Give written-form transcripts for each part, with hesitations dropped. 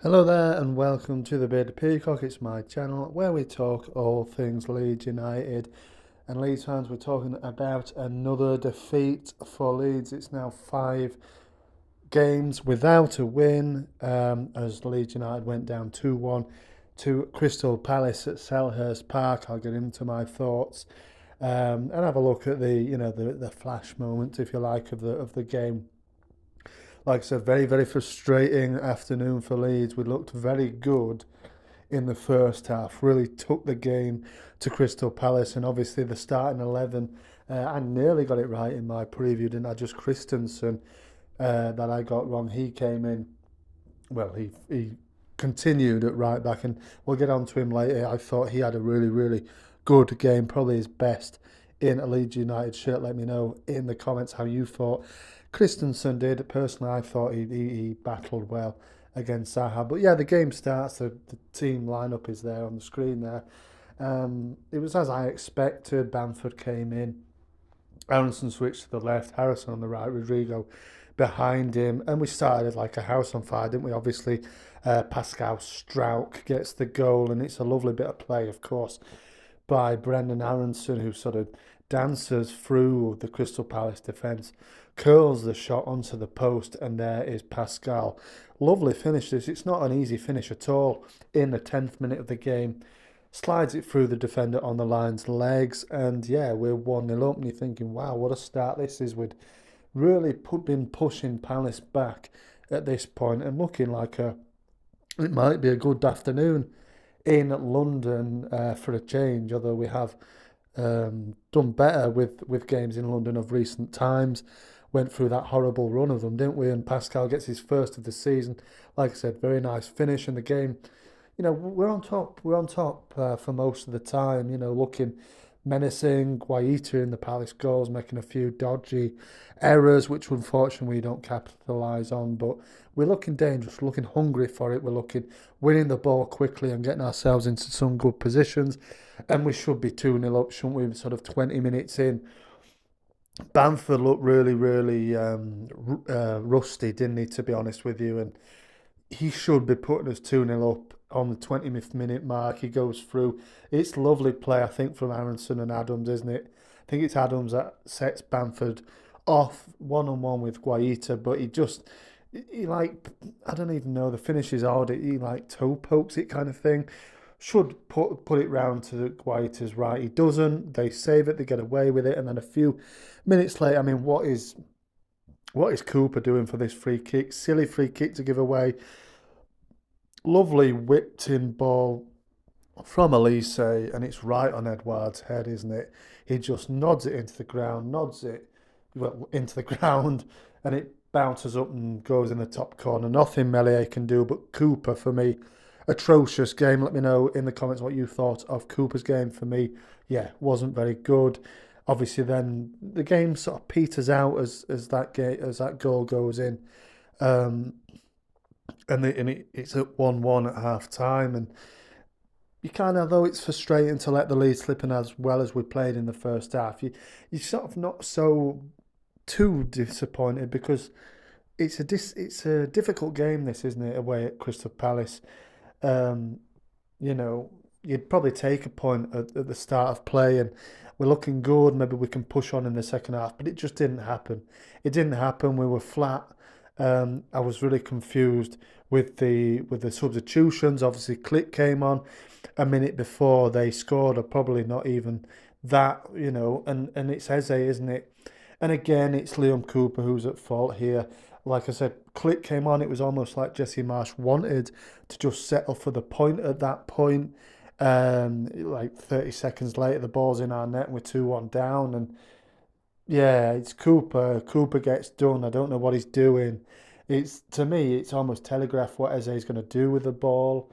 Hello there and welcome to the Bearded Peacock. It's my channel where we talk all things Leeds United. And Leeds fans, we're talking about another defeat for Leeds. It's now 5 games without a win as Leeds United went down 2-1 to Crystal Palace at Selhurst Park. I'll get into my thoughts and have a look at the flash moments, if you like, of the game. Like I said, very, very frustrating afternoon for Leeds. We looked very good in the first half, really took the game to Crystal Palace, and obviously the starting 11. I nearly got it right in my preview, didn't I? Just Christensen that I got wrong. He came in, well, he continued at right back, and we'll get on to him later. I thought he had a really, really good game, probably his best in a Leeds United shirt. Let me know in the comments how you thought Christensen did. Personally, I thought he battled well against Zaha. But yeah, the game starts, the team lineup is there on the screen there. It was as I expected. Bamford came in, Aronson switched to the left, Harrison on the right, Rodrigo behind him, and we started like a house on fire, didn't we? Obviously, Pascal Struijk gets the goal, and it's a lovely bit of play, of course, by Brendan Aronson, who sort of dances through the Crystal Palace defence, curls the shot onto the post, and there is Pascal. Lovely finish this. It's not an easy finish at all in the 10th minute of the game. Slides it through the defender on the line's legs, and yeah, we're 1-0 up, and you're thinking, wow, what a start this is. We'd really been pushing Palace back at this point and looking like it might be a good afternoon in London for a change, although we have done better with games in London of recent times. Went through that horrible run of them, didn't we? And Pascal gets his first of the season. Like I said, very nice finish in the game. We're on top. We're on top for most of the time. Looking menacing. Guaita in the Palace goals, making a few dodgy errors, which unfortunately we don't capitalise on. But we're looking dangerous. We're looking hungry for it. We're looking winning the ball quickly and getting ourselves into some good positions. And we should be 2-0 up, shouldn't we? Sort of 20 minutes in. Bamford looked really, really rusty, didn't he, to be honest with you? And he should be putting us 2-0 up on the 20th minute mark. He goes through. It's lovely play, I think, from Aronson and Adams, isn't it? I think it's Adams that sets Bamford off one-on-one with Guaita, but he like, I don't even know, the finish is odd. He like toe pokes it kind of thing. Should put it round to the Guaita's right. He doesn't. They save it. They get away with it. And then a few minutes later, I mean, what is Cooper doing for this free kick? Silly free kick to give away. Lovely whipped in ball from Elise, and it's right on Edouard's head, isn't it? He just nods it into the ground, into the ground, and it bounces up and goes in the top corner. Nothing Meslier can do, but Cooper, for me, atrocious game. Let me know in the comments what you thought of Cooper's game. For me, yeah, wasn't very good. Obviously, then the game sort of peters out as that goal goes in. Um, it's at 1-1 at half time, and you kind of, though it's frustrating to let the lead slip in as well as we played in the first half, you're sort of not so too disappointed because it's a difficult game, this, isn't it, away at Crystal Palace. um, You'd probably take a point at the start of play, and we're looking good. Maybe we can push on in the second half, but it just didn't happen. It didn't happen. We were flat. I was really confused with the substitutions. Obviously, Click came on a minute before they scored, or probably not even that. And it's Eze, isn't it? And again, it's Liam Cooper who's at fault here. Like I said, Click came on. It was almost like Jesse Marsch wanted to just settle for the point at that point. Like 30 seconds later, the ball's in our net and we're 2-1 down. And yeah, it's Cooper. Cooper gets done. I don't know what he's doing. To me, it's almost telegraphed what Eze is going to do with the ball.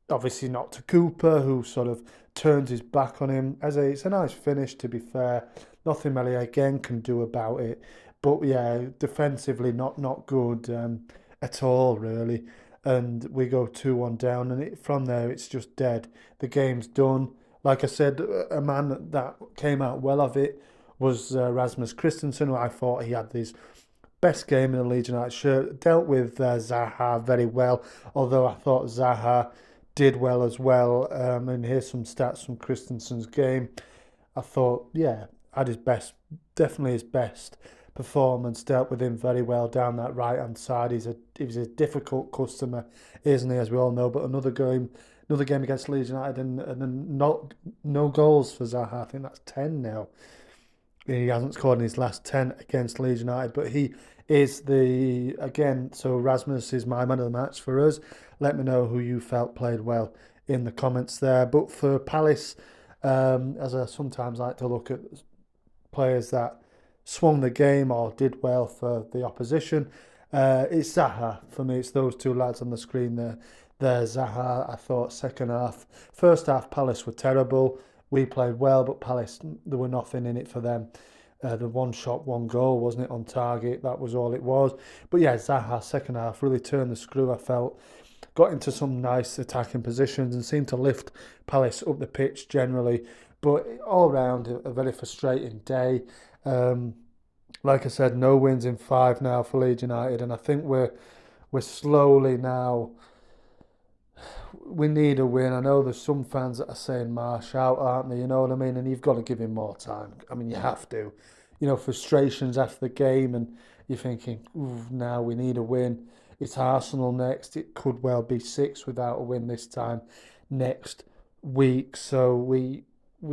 Obviously not to Cooper, who sort of turns his back on him. It's a nice finish, to be fair. Nothing Meslier again can do about it. But yeah, defensively not good at all, really. And we go 2-1 down, and from there it's just dead. The game's done. Like I said, a man that came out well of it was Rasmus Christensen, who I thought he had these best game in the Leeds United shirt. Dealt with Zaha very well, although I thought Zaha did well as well. And here's some stats from Christensen's game. I thought, yeah, had his best, definitely his best performance. Dealt with him very well down that right hand side. He's a difficult customer, isn't he? As we all know. But another game against Leeds United, and not no goals for Zaha. I think that's 10 now. He hasn't scored in his last 10 against Leeds United, but he is so Rasmus is my man of the match for us. Let me know who you felt played well in the comments there. But for Palace, as I sometimes like to look at players that swung the game or did well for the opposition, it's Zaha for me. It's those two lads on the screen there. There's Zaha. I thought first half Palace were terrible. We played well, but Palace, there were nothing in it for them. The one shot, one goal, wasn't it, on target? That was all it was. But yeah, Zaha, second half, really turned the screw, I felt. Got into some nice attacking positions and seemed to lift Palace up the pitch generally. But all round, a very frustrating day. Like I said, no wins in 5 now for Leeds United, and I think we're slowly now. We need a win. I know there's some fans that are saying Marsch out, aren't they? You know what I mean? And you've got to give him more time. I mean, you have to. You know, frustrations after the game, and you're thinking, now we need a win. It's Arsenal next. It could well be 6 without a win this time next week. So we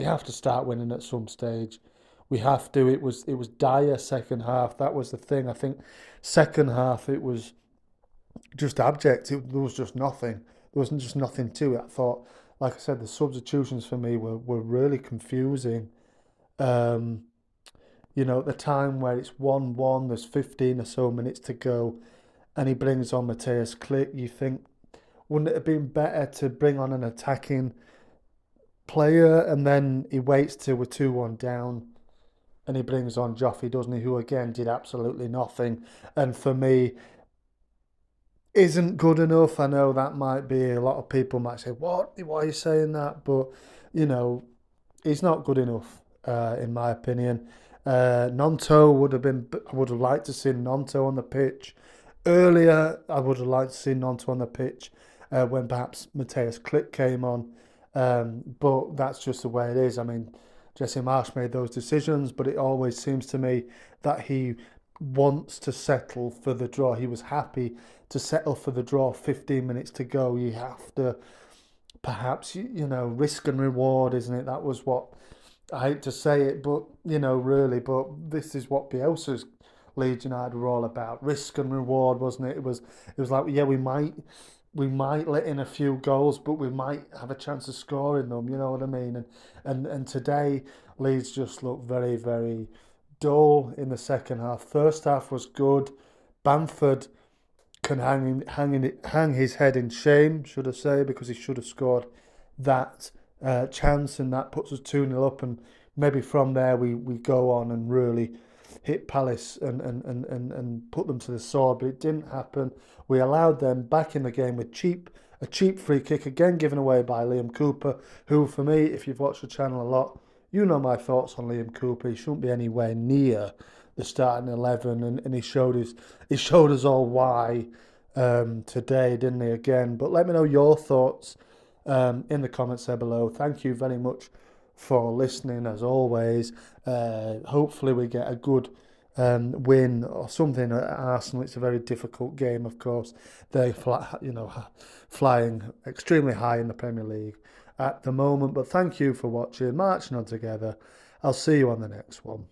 have to start winning at some stage. We have to. It was dire second half. That was the thing. I think second half it was just abject. There was just nothing. There wasn't just nothing to it. I thought, like I said, the substitutions for me were really confusing. Um, at the time where it's 1-1, there's 15 or so minutes to go, and he brings on Matthias Klick, you think, wouldn't it have been better to bring on an attacking player? And then he waits till we're 2-1 down, and he brings on Joffrey, doesn't he, who again did absolutely nothing. And for me, isn't good enough. I know that might be, a lot of people might say, what? Why are you saying that? But, he's not good enough, in my opinion. Nonto I would have liked to see Nonto on the pitch. Earlier, I would have liked to see Nonto on the pitch when perhaps Matthias Klick came on. But that's just the way it is. I mean, Jesse Marsch made those decisions, but it always seems to me that he wants to settle for the draw. He was happy to settle for the draw 15 minutes to go. You have to perhaps, risk and reward, isn't it? That was what, I hate to say it, but, really, but this is what Bielsa's Leeds United were all about. Risk and reward, wasn't it? It was like, yeah, we might let in a few goals, but we might have a chance of scoring them, you know what I mean? And today, Leeds just looked very, very dull in the second half. First half was good. Bamford can hang his head in shame, should I say, because he should have scored that chance, and that puts us 2-0 up, and maybe from there we go on and really hit Palace and put them to the sword, but it didn't happen. We allowed them back in the game with a cheap free kick, again given away by Liam Cooper, who for me, if you've watched the channel a lot, you know my thoughts on Liam Cooper. He shouldn't be anywhere near the starting 11, and he showed us all why today, didn't he, again? But let me know your thoughts in the comments there below. Thank you very much for listening, as always. Hopefully we get a good win or something at Arsenal. It's a very difficult game, of course. They're flying extremely high in the Premier League at the moment. But thank you for watching. Marching on together. I'll see you on the next one.